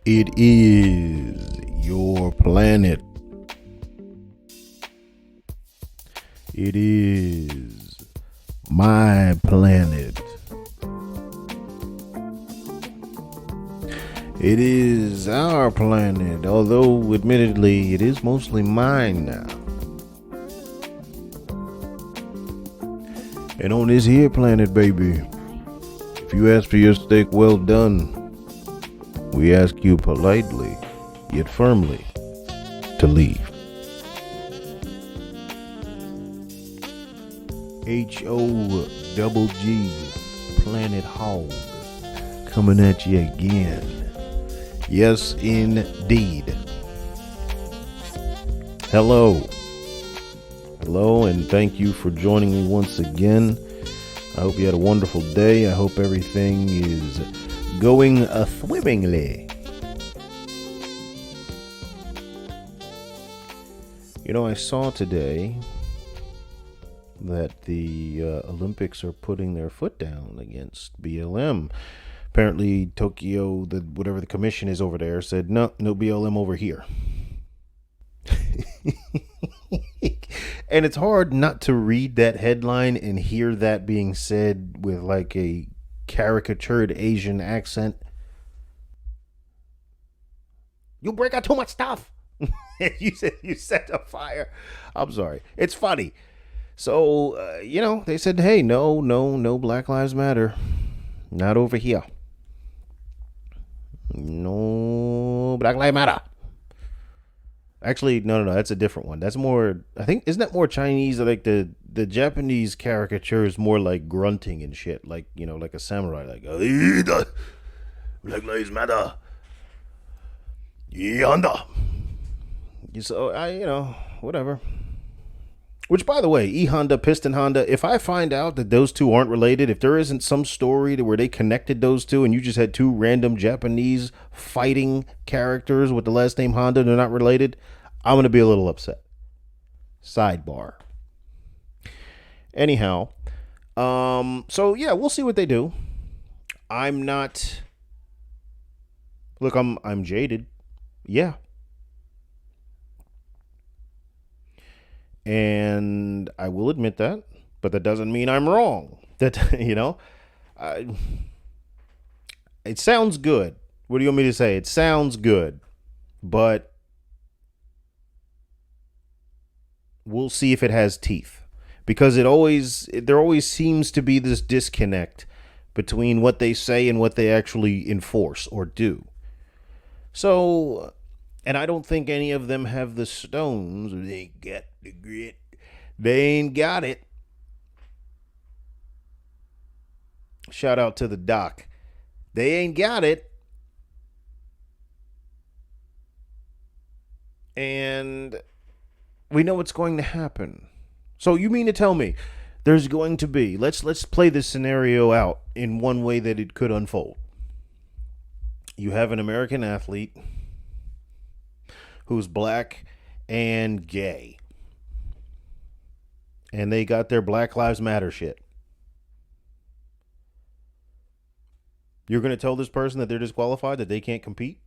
It is your planet. It is my planet. It is our planet, although admittedly it is mostly mine now. And on this here planet, baby, if you ask for your steak well done, we ask you politely, yet firmly, to leave. H-O-double-G, Planet Hog, coming at you again. Yes, indeed. Hello, and thank you for joining me once again. I hope you had a wonderful day. I hope everything is going swimmingly. You know, I saw today that the Olympics are putting their foot down against BLM. Apparently, Tokyo, whatever the commission is over there, said no BLM over here. And it's hard not to read that headline and hear that being said with like a caricatured Asian accent. You break out too much stuff. You set a fire. I'm sorry. It's funny. So, they said, hey, no Black Lives Matter. Not over here. No Black Lives Matter. Actually, no, that's a different one. That's more, I think, isn't that more Chinese? Like the Japanese caricature is more like grunting and shit. Like, like a samurai. Like, Black Lives Matter. Yonder. So, whatever. Which, by the way, E-Honda, Piston Honda, if I find out that those two aren't related, if there isn't some story where they connected those two and you just had two random Japanese fighting characters with the last name Honda and they're not related, I'm going to be a little upset. Sidebar. Anyhow, so yeah, we'll see what they do. I'm jaded. Yeah. And I will admit that, but that doesn't mean I'm wrong. That, it sounds good. What do you want me to say? It sounds good, but we'll see if it has teeth, because there always seems to be this disconnect between what they say and what they actually enforce or do. So, and I don't think any of them have the stones. They ain't got the grit. They ain't got it. Shout out to the doc. They ain't got it. And we know what's going to happen. So you mean to tell me there's going to be, let's play this scenario out in one way that it could unfold. You have an American athlete who's black and gay, and they got their Black Lives Matter shit. You're going to tell this person that they're disqualified, that they can't compete?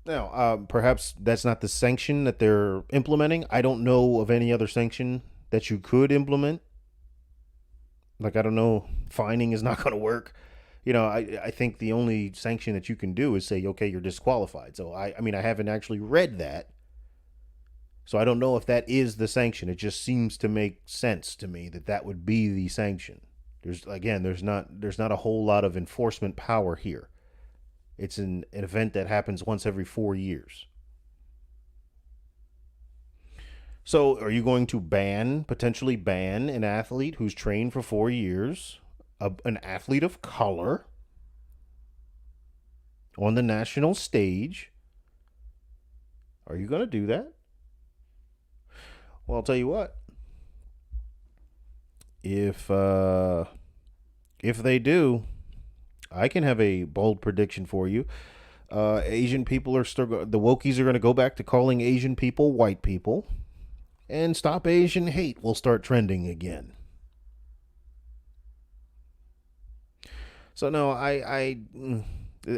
Now, perhaps that's not the sanction that they're implementing. I don't know of any other sanction that you could implement. Like, I don't know, fining is not going to work. I think the only sanction that you can do is say, okay, you're disqualified. So, I haven't actually read that. So I don't know if that is the sanction. It just seems to make sense to me that would be the sanction. There's not a whole lot of enforcement power here. It's an event that happens once every 4 years. So are you going to potentially ban an athlete who's trained for 4 years? An athlete of color on the national stage? Are you going to do that? Well, I'll tell you what. If they do, I can have a bold prediction for you. Asian people the wokies are going to go back to calling Asian people white people, and Stop Asian Hate will start trending again. So no,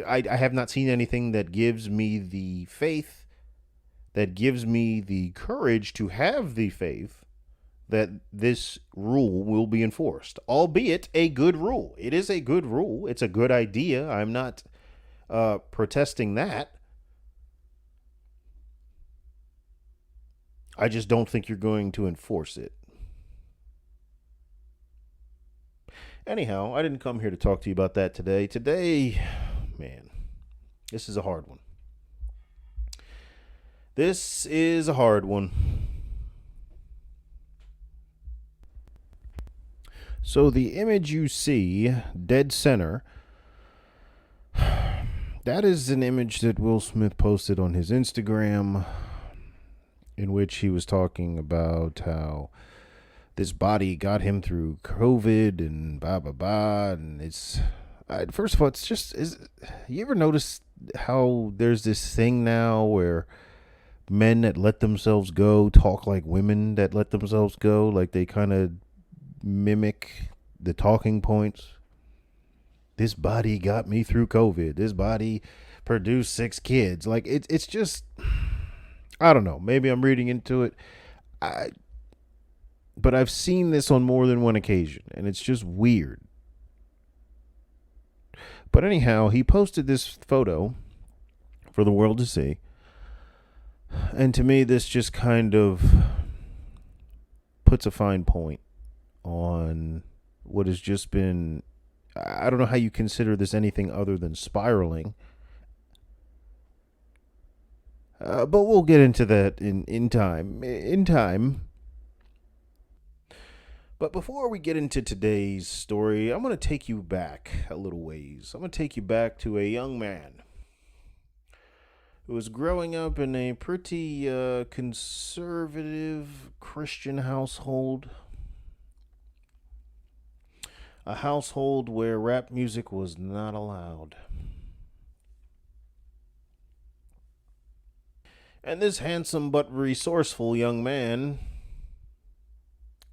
I have not seen anything that gives me the faith, that gives me the courage to have the faith that this rule will be enforced, albeit a good rule. It is a good rule. It's a good idea. I'm not protesting that. I just don't think you're going to enforce it. Anyhow, I didn't come here to talk to you about that today. Today, man, this is a hard one. This is a hard one. So, the image you see, dead center, that is an image that Will Smith posted on his Instagram, in which he was talking about how this body got him through COVID and blah blah blah. And it's first of all, it's just is. You ever notice how there's this thing now where men that let themselves go talk like women that let themselves go, like they kind of mimic the talking points. This body got me through COVID. This body produced 6 kids. Like it's just, I don't know. Maybe I'm reading into it. But I've seen this on more than one occasion, and it's just weird. But anyhow, he posted this photo for the world to see. And to me, this just kind of puts a fine point on what has just been, I don't know how you consider this anything other than spiraling. But we'll get into that in time. In time. But before we get into today's story, I'm going to take you back a little ways. I'm going to take you back to a young man who was growing up in a pretty conservative Christian household. A household where rap music was not allowed. And this handsome but resourceful young man,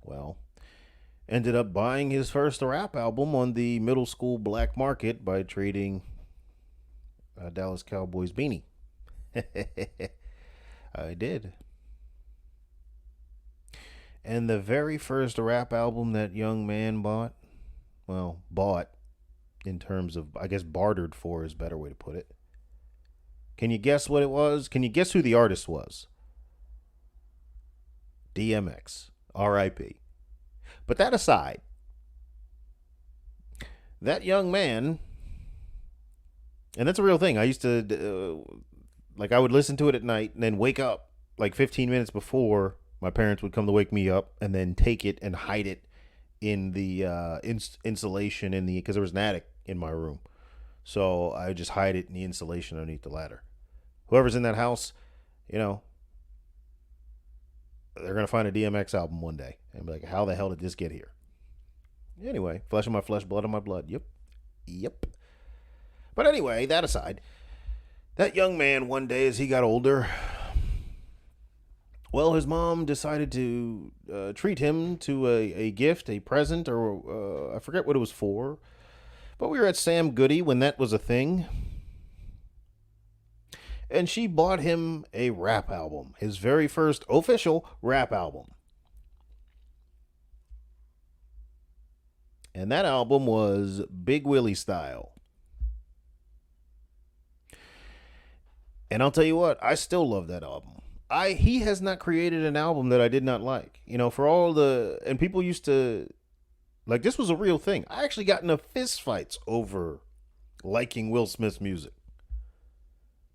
well, ended up buying his first rap album on the middle school black market by trading a Dallas Cowboys beanie. I did. And the very first rap album that young man bought, well, bought in terms of, I guess bartered for is a better way to put it. Can you guess what it was? Can you guess who the artist was? DMX. R.I.P. But that aside, that young man, and that's a real thing. I used to, I would listen to it at night and then wake up like 15 minutes before my parents would come to wake me up, and then take it and hide it in the insulation because there was an attic in my room. So I would just hide it in the insulation underneath the ladder. Whoever's in that house, they're going to find a DMX album one day and be like, how the hell did this get here? Anyway, flesh of my flesh, blood of my blood. Yep. But anyway, that aside, that young man one day as he got older, well, his mom decided to treat him to a gift, a present, or I forget what it was for. But we were at Sam Goody when that was a thing. And she bought him a rap album, his very first official rap album. And that album was Big Willie Style. And I'll tell you what, I still love that album. He has not created an album that I did not like. For all and people used to, this was a real thing. I actually got into fist fights over liking Will Smith's music.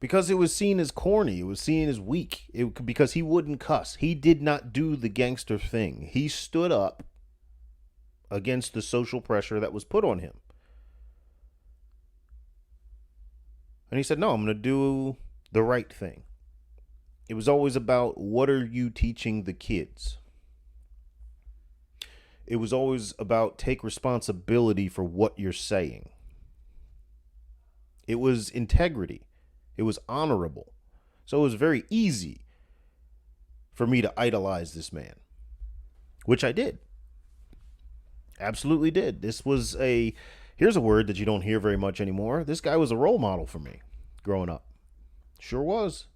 Because it was seen as corny. It was seen as weak. Because he wouldn't cuss. He did not do the gangster thing. He stood up against the social pressure that was put on him. And he said, no, I'm going to do the right thing. It was always about, what are you teaching the kids? It was always about, take responsibility for what you're saying. It was integrity. It was honorable. So it was very easy for me to idolize this man, which I did. Absolutely did. This was Here's a word that you don't hear very much anymore. This guy was a role model for me growing up. Sure was.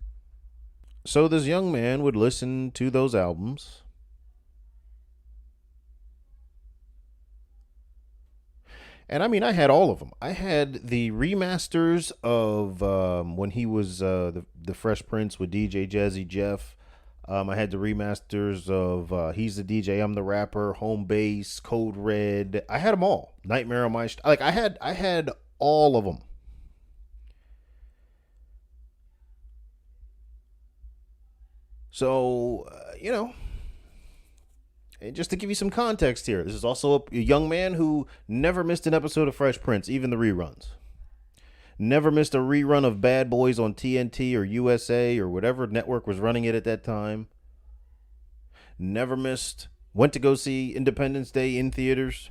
So this young man would listen to those albums. And I mean, I had all of them. I had the remasters of when he was the Fresh Prince with DJ Jazzy Jeff. I had the remasters of He's the DJ, I'm the Rapper, Home Base, Code Red. I had them all. Nightmare on My like I had all of them. So and just to give you some context here, this is also a young man who never missed an episode of Fresh Prince, even the reruns. Never missed a rerun of Bad Boys on TNT or USA or whatever network was running it at that time. Never missed. Went to go see Independence Day in theaters.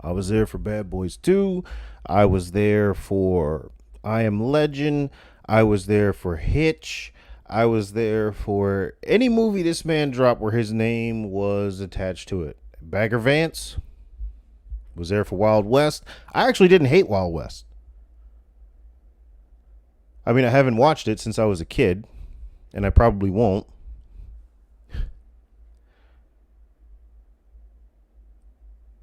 I was there for Bad Boys 2. I was there for I Am Legend. I was there for Hitch. I was there for any movie this man dropped where his name was attached to it. Bagger Vance was there for Wild West. I actually didn't hate Wild West. I mean, I haven't watched it since I was a kid, and I probably won't.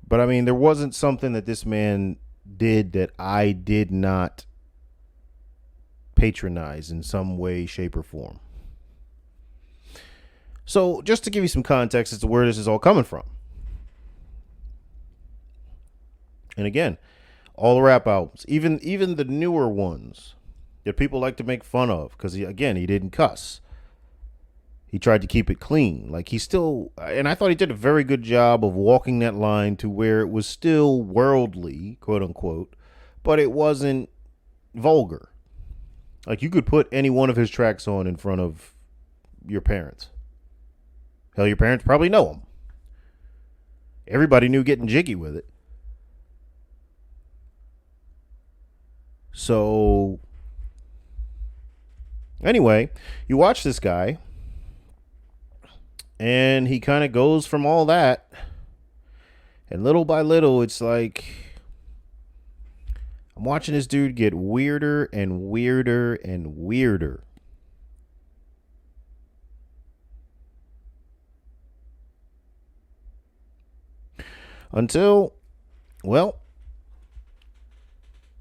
But I mean, there wasn't something that this man did that I did not patronize in some way, shape, or form. So, just to give you some context as to where this is all coming from. And again, all the rap albums, even the newer ones that people like to make fun of, because he didn't cuss. He tried to keep it clean. Like he still, and I thought he did a very good job of walking that line to where it was still worldly, quote unquote, but it wasn't vulgar. Like you could put any one of his tracks on in front of your parents. Hell, your parents probably know him. Everybody knew Getting Jiggy with it. So, anyway, you watch this guy, and he kind of goes from all that, and little by little, it's like I'm watching this dude get weirder and weirder and weirder. Until, well,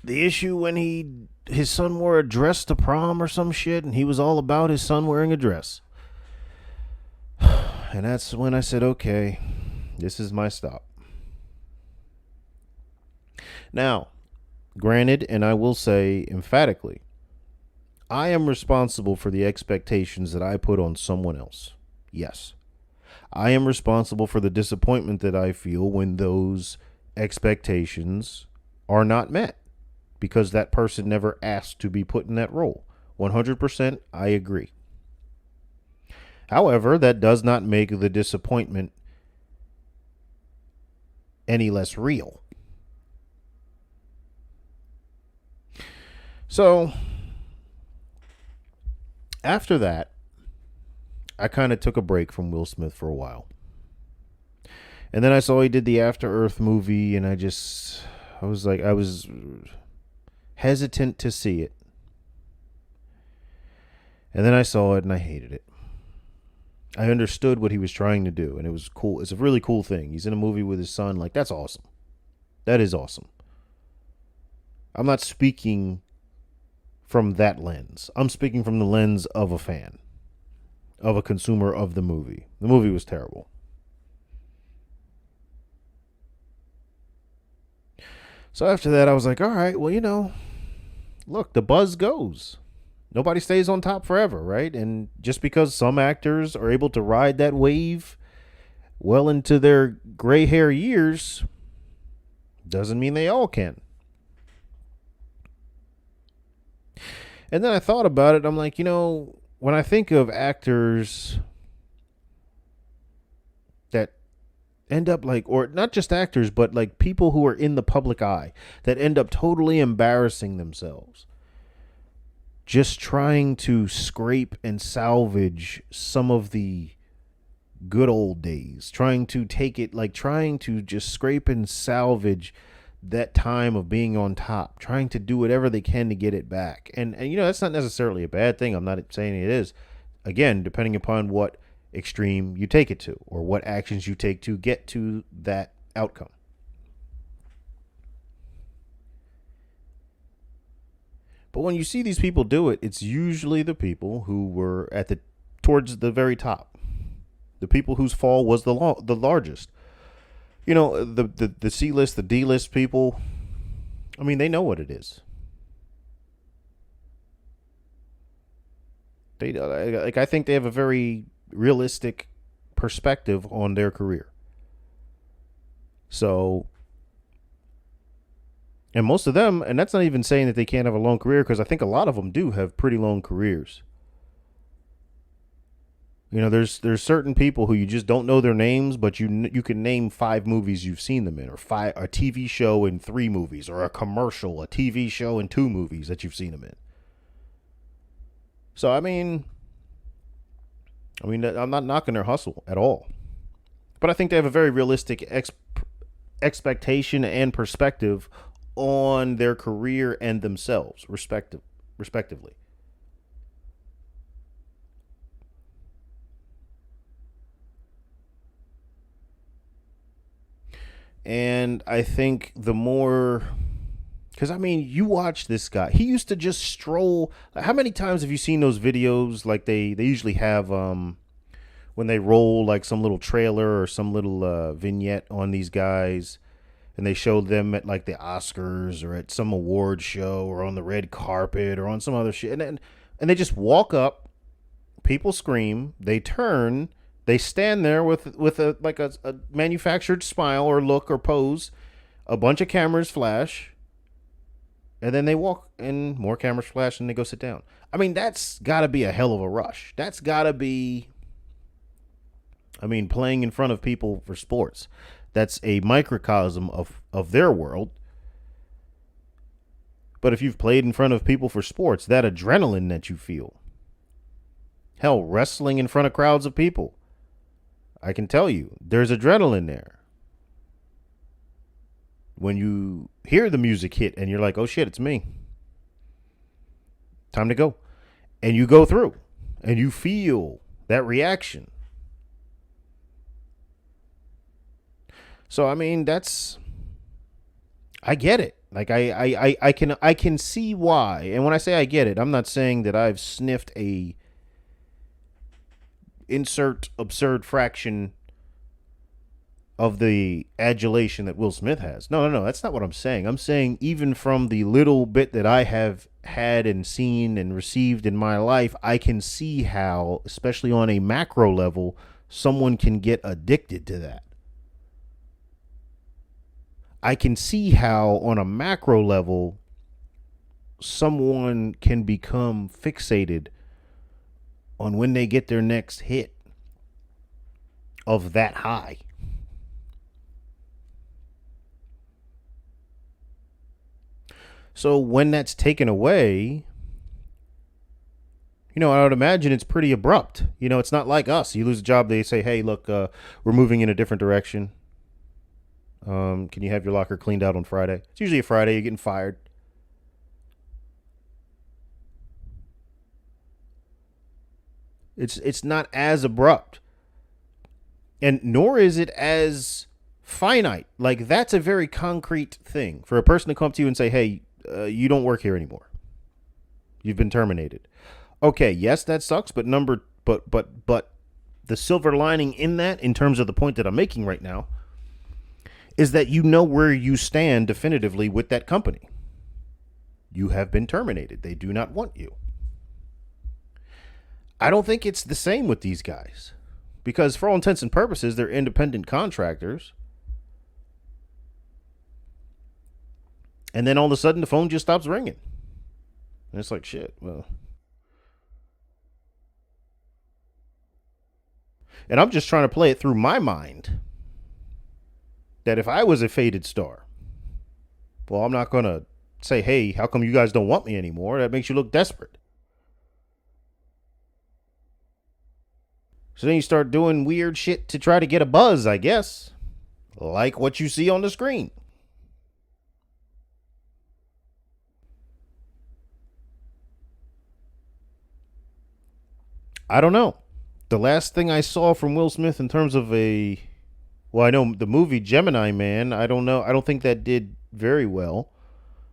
the issue when his son wore a dress to prom or some shit, and he was all about his son wearing a dress. And that's when I said, okay, this is my stop. Now, granted, and I will say emphatically, I am responsible for the expectations that I put on someone else. Yes. I am responsible for the disappointment that I feel when those expectations are not met because that person never asked to be put in that role. 100% I agree. However, that does not make the disappointment any less real. So, after that, I kind of took a break from Will Smith for a while. And then I saw he did the After Earth movie, and I was hesitant to see it. And then I saw it, and I hated it. I understood what he was trying to do, and it was cool. It's a really cool thing. He's in a movie with his son. Like, that's awesome. That is awesome. I'm not speaking from that lens. I'm speaking from the lens of a fan, of a consumer of the movie. The movie was terrible. So after that, I was like, all right, well, look, the buzz goes. Nobody stays on top forever, right? And just because some actors are able to ride that wave well into their gray hair years doesn't mean they all can. And then I thought about it. I'm like, when I think of actors that end up like, or not just actors, but like people who are in the public eye that end up totally embarrassing themselves, just trying to scrape and salvage some of the good old days, trying to take it, like trying to just scrape and salvage that time of being on top, trying to do whatever they can to get it back. And you know, that's not necessarily a bad thing. I'm not saying it is. Again, depending upon what extreme you take it to or what actions you take to get to that outcome. But when you see these people do it, it's usually the people who were at the towards the very top, the people whose fall was the largest. You know, the C list, the D list people. I mean, they know what it is. They like, I think they have a very realistic perspective on their career. So, and most of them, and that's not even saying that they can't have a long career, because I think a lot of them do have pretty long careers. You know, there's certain people who you just don't know their names, but you can name 5 movies you've seen them in, or a TV show in 3 movies, or a commercial, a TV show in 2 movies that you've seen them in. So I mean, I'm not knocking their hustle at all, but I think they have a very realistic expectation and perspective on their career and themselves, respectively. And I think the more, because I mean, you watch this guy. He used to just stroll. How many times have you seen those videos? Like they usually have when they roll like some little trailer or some little vignette on these guys, and they show them at like the Oscars or at some award show or on the red carpet or on some other shit, and they just walk up. People scream. They turn. They stand there with a manufactured smile or look or pose. A bunch of cameras flash, and then they walk, and more cameras flash, and they go sit down. I mean, that's got to be a hell of a rush. That's got to be, I mean, playing in front of people for sports. That's a microcosm of their world. But if you've played in front of people for sports, that adrenaline that you feel. Hell, wrestling in front of crowds of people. I can tell you, there's adrenaline there. When you hear the music hit and you're like, oh shit, it's me. Time to go. And you go through and you feel that reaction. So I mean, I get it. Like I can see why. And when I say I get it, I'm not saying that I've sniffed a insert absurd fraction of the adulation that Will Smith has. No. That's not what I'm saying. I'm saying even from the little bit that I have had and seen and received in my life, I can see how, especially on a macro level, someone can get addicted to that. I can see how, on a macro level, someone can become fixated on when they get their next hit of that high. So when that's taken away, I would imagine it's pretty abrupt. It's not like us. You lose a job, they say, hey, look, we're moving in a different direction. Can you have your locker cleaned out on Friday? It's usually a Friday. You're getting fired. It's not as abrupt, and nor is it as finite. Like, that's a very concrete thing for a person to come up to you and say, hey, you don't work here anymore. You've been terminated. Okay, yes, that sucks, but the silver lining in that, in terms of the point that I'm making right now, is that you know where you stand definitively with that company. You have been terminated. They do not want you. I don't think it's the same with these guys, because for all intents and purposes, they're independent contractors. And then all of a sudden, the phone just stops ringing. And it's like, shit, well. And I'm just trying to play it through my mind that if I was a faded star, well, I'm not going to say, hey, how come you guys don't want me anymore? That makes you look desperate. So then you start doing weird shit to try to get a buzz, I guess. Like what you see on the screen. I don't know. The last thing I saw from Will Smith in terms of a, well, I know the movie Gemini Man. I don't know. I don't think that did very well.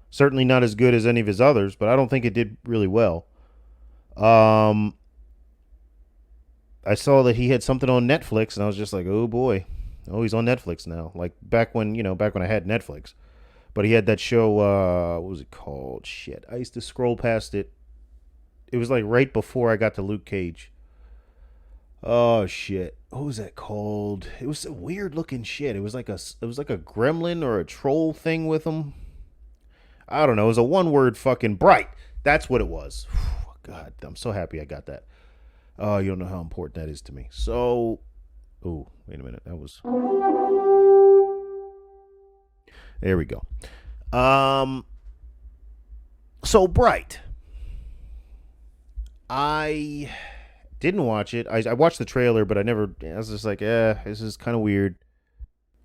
Certainly not as good as any of his others, but I don't think it did really well. Um, I saw that he had something on Netflix, and I was just like, oh boy, oh he's on Netflix now. Like back when back when I had Netflix. But he had that show. What was it called? Shit, I used to scroll past it. It was like right before I got to Luke Cage. Oh shit, what was that called? It was a weird looking shit. It was like a gremlin or a troll thing with him. I don't know. It was a one word fucking bright. That's what it was. God, I'm so happy I got that. Oh, you don't know how important that is to me. So, oh, wait a minute. That was. There we go. Um, so Bright. I didn't watch it. I watched the trailer, but I was just like, this is kind of weird.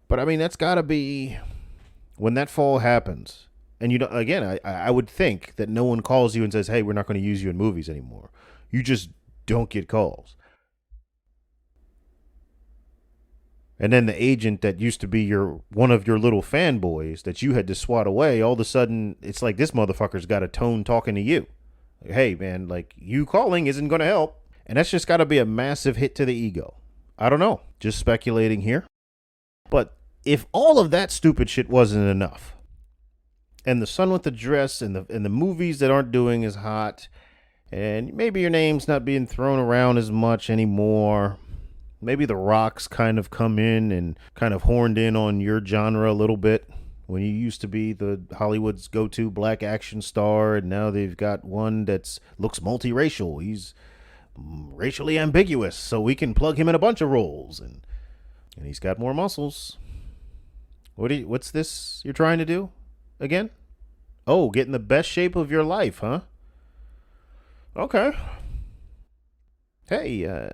But I mean, that's got to be when that fall happens. And you know, again, I would think that no one calls you and says, "Hey, we're not going to use you in movies anymore." You just don't get calls. And then the agent that used to be your one of your little fanboys that you had to swat away, all of a sudden it's like this motherfucker's got a tone talking to you. Like, hey man, like you calling isn't going to help. And that's just got to be a massive hit to the ego. I don't know, just speculating here. But if all of that stupid shit wasn't enough, and the son with the dress and the movies that aren't doing as hot, and maybe your name's not being thrown around as much anymore. Maybe the Rocks kind of come in and kind of horned in on your genre a little bit when you used to be the Hollywood's go-to black action star, and now they've got one that's looks multiracial. He's racially ambiguous, so we can plug him in a bunch of roles, and he's got more muscles. What's this you're trying to do again? Oh, get in the best shape of your life, huh? Okay. Hey,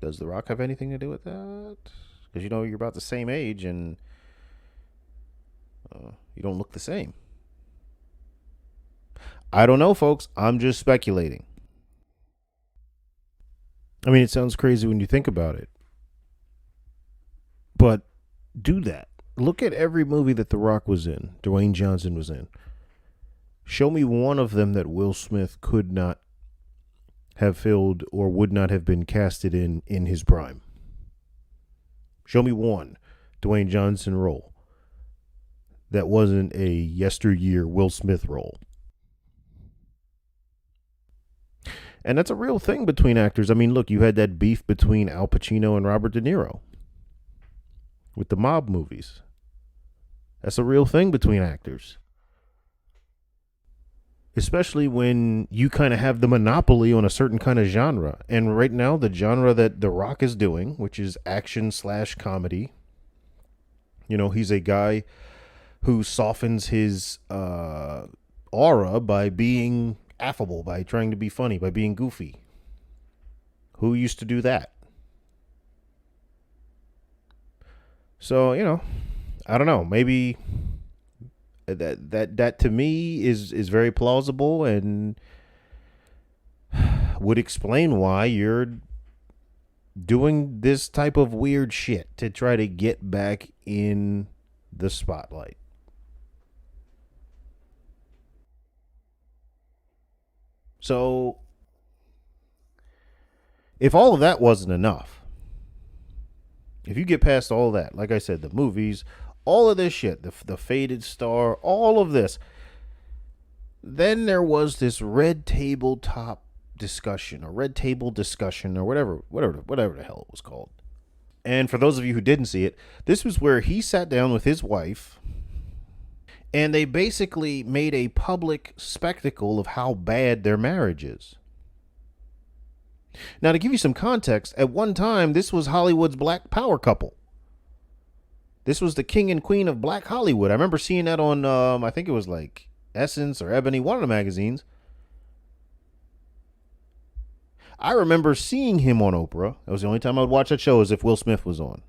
does The Rock have anything to do with that? Because you know you're about the same age and you don't look the same. I don't know, folks. I'm just speculating. I mean, it sounds crazy when you think about it, but do that. Look at every movie that The Rock was in, Dwayne Johnson was in. Show me one of them that Will Smith could not have filled or would not have been casted in his prime. Show me one Dwayne Johnson role that wasn't a yesteryear Will Smith role. And that's a real thing between actors. I mean, look, you had that beef between Al Pacino and Robert De Niro with the mob movies. That's a real thing between actors. Especially when you kind of have the monopoly on a certain kind of genre. And right now, the genre that The Rock is doing, which is action slash comedy, he's a guy who softens his aura by being affable, by trying to be funny, by being goofy. Who used to do that? So, I don't know. Maybe that to me is very plausible and would explain why you're doing this type of weird shit to try to get back in the spotlight. So if all of that wasn't enough, if you get past all that, like I said, the movies, all of this shit, the faded star, all of this, then there was this red table top discussion or red table discussion or whatever the hell it was called. And for those of you who didn't see it, this was where he sat down with his wife and they basically made a public spectacle of how bad their marriage is. Now, to give you some context, at one time, this was Hollywood's black power couple. This was the king and queen of black Hollywood. I remember seeing that on, I think it was like Essence or Ebony, one of the magazines. I remember seeing him on Oprah. That was the only time I would watch that show, is if Will Smith was on.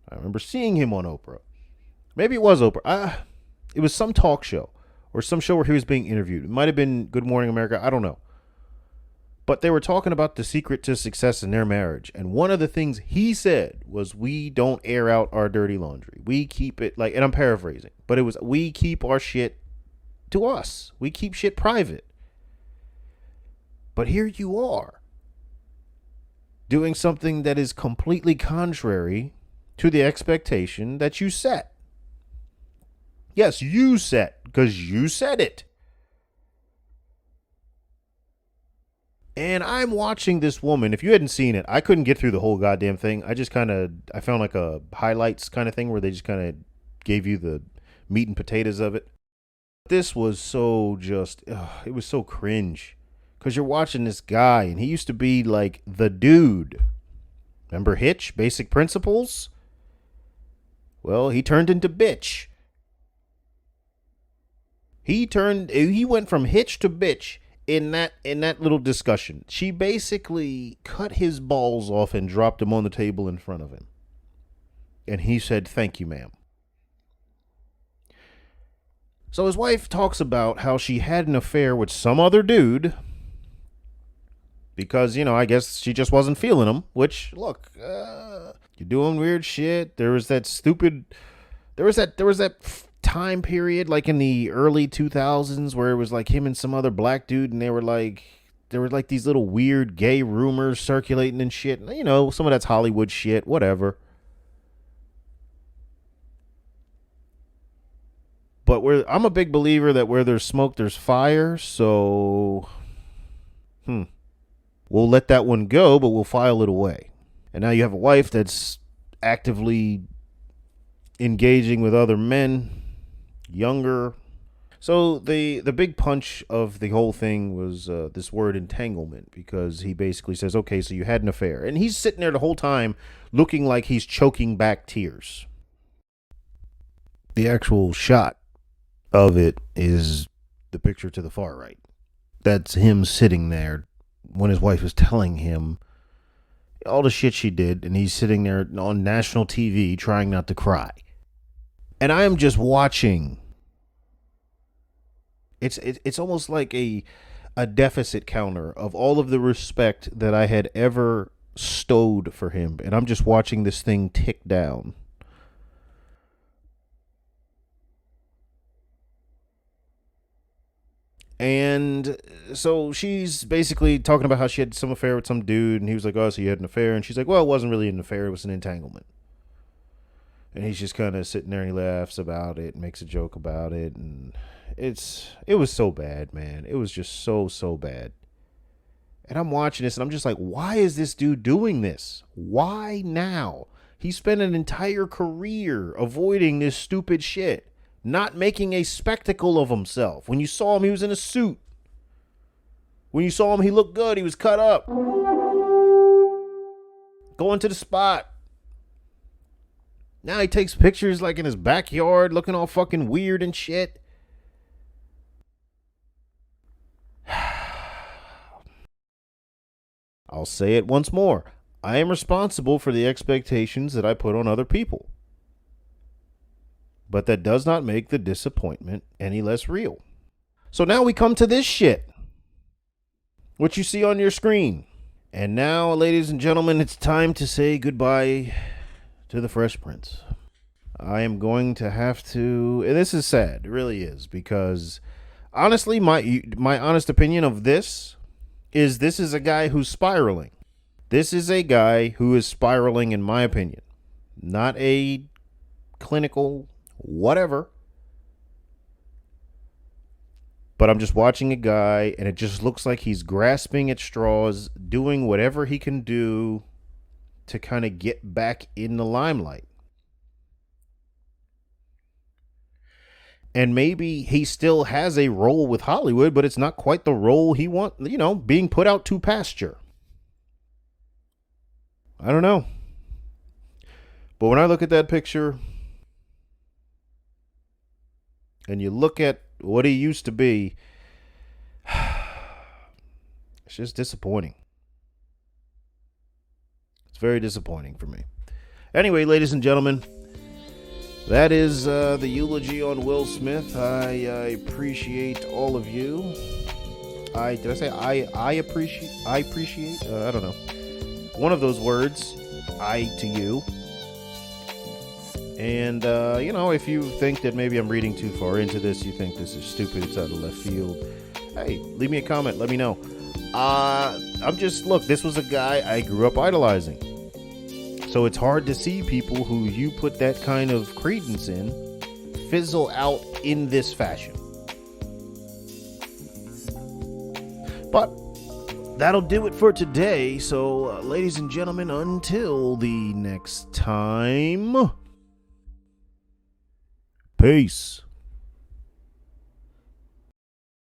I remember seeing him on Oprah. Maybe it was Oprah. It was some talk show or some show where he was being interviewed. It might have been Good Morning America. I don't know. But they were talking about the secret to success in their marriage. And one of the things he said was, we don't air out our dirty laundry. We keep it like, and I'm paraphrasing, but it was, we keep our shit to us. We keep shit private. But here you are doing something that is completely contrary to the expectation that you set. Yes, you set, because you said it. And I'm watching this woman. If you hadn't seen it, I couldn't get through the whole goddamn thing. I found like a highlights kind of thing where they just kind of gave you the meat and potatoes of it. This was so just, it was so cringe. Because you're watching this guy, and he used to be like the dude. Remember Hitch, Basic Principles? Well, he turned into bitch. He went from Hitch to bitch in that little discussion. She basically cut his balls off and dropped them on the table in front of him. And he said, "Thank you, ma'am." So his wife talks about how she had an affair with some other dude because, I guess she just wasn't feeling him, which, look, you're doing weird shit. There was that time period like in the early 2000s where it was like him and some other black dude, and there were like these little weird gay rumors circulating and shit. Some of that's Hollywood shit, whatever. But I'm a big believer that where there's smoke, there's fire. So, we'll let that one go, but we'll file it away. And now you have a wife that's actively engaging with other men, younger. So the big punch of the whole thing was this word entanglement, because he basically says, okay, so you had an affair. And he's sitting there the whole time looking like he's choking back tears. The actual shot of it is the picture to the far right. That's him sitting there when his wife is telling him all the shit she did, and he's sitting there on national TV trying not to cry. And I am just watching. It's almost like a deficit counter of all of the respect that I had ever stowed for him, and I'm just watching this thing tick down. And so she's basically talking about how she had some affair with some dude, and he was like, "Oh, so you had an affair?" And she's like, "Well, it wasn't really an affair, it was an entanglement." And he's just kind of sitting there, and he laughs about it and makes a joke about it, and it was so bad, man. It was just so bad. And I'm watching this, and I'm just like, why is this dude doing this? Why now? He spent an entire career avoiding this stupid shit, not making a spectacle of himself. When you saw him, he was in a suit. When you saw him, he looked good. He was cut up. Going to the spot. Now he takes pictures like in his backyard, looking all fucking weird and shit. I'll say it once more. I am responsible for the expectations that I put on other people. But that does not make the disappointment any less real. So now we come to this shit. What you see on your screen. And now, ladies and gentlemen, it's time to say goodbye to the Fresh Prince. I am going to have to, and this is sad, it really is, because honestly, my honest opinion of this is a guy who's spiraling. This is a guy who is spiraling, in my opinion. Not a clinical whatever. But I'm just watching a guy, and it just looks like he's grasping at straws, doing whatever he can do to kind of get back in the limelight. And maybe he still has a role with Hollywood, but it's not quite the role he wants, being put out to pasture. I don't know. But when I look at that picture, and you look at what he used to be, it's It's just disappointing. It's very disappointing for me. Anyway, ladies and gentlemen, that is the eulogy on Will Smith. I appreciate all of you. I appreciate? I don't know. One of those words, I to you. And, if you think that maybe I'm reading too far into this, you think this is stupid, it's out of left field, hey, leave me a comment, let me know. Look, this was a guy I grew up idolizing. So it's hard to see people who you put that kind of credence in fizzle out in this fashion. But that'll do it for today. So, ladies and gentlemen, until the next time, peace.